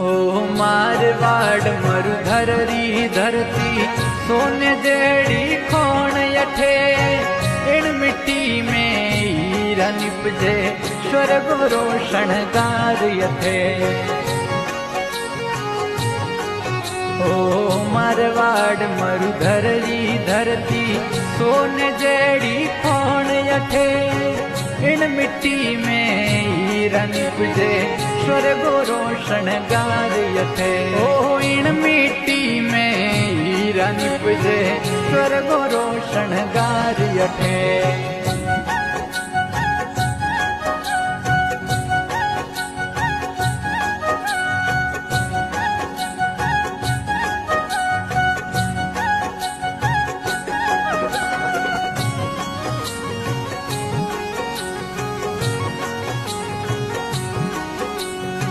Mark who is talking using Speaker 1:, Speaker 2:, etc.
Speaker 1: ओ मारवाड़ मरुधर री धरती सोने जेड़ी खोण यठे इन मिट्टी में हीरा निपजे स्वर्ग रोशन गार यठे। ओ मारवाड़ मरुधर री धरती सोने जेड़ी खोण यठे इन मिट्टी में हीरा निपजे स्वर्ग रोशन गार यठे। ओ इन मिट्टी में हीरा निपजे स्वर्ग रोशन गार यठे।